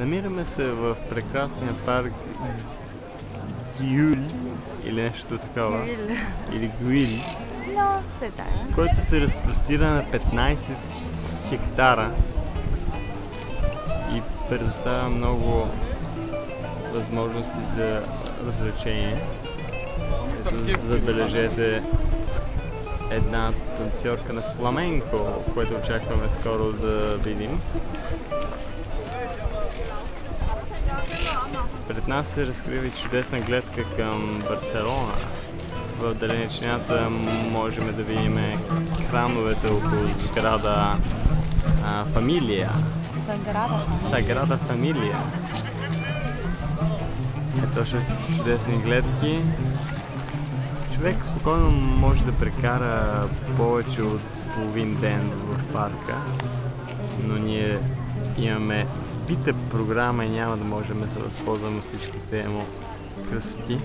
Намираме се в прекрасния парк Гюл или нещо такова. Или Гюил, който се разпростира на 15 хектара и предоставя много възможности за развлечение. Ето, забележете една танцорка на фламенко, което очакваме скоро да видим. Пред нас се разкрива чудесна гледка към Барселона. В далечината можем да видим храмовете около сграда Фамилия. Саграда Фамилия. Ето ще чудесни гледки. Човек спокойно може да прекара повече от половин ден в парка, но ние имаме сбита програма и няма да можем да се възползваме всичките му красоти.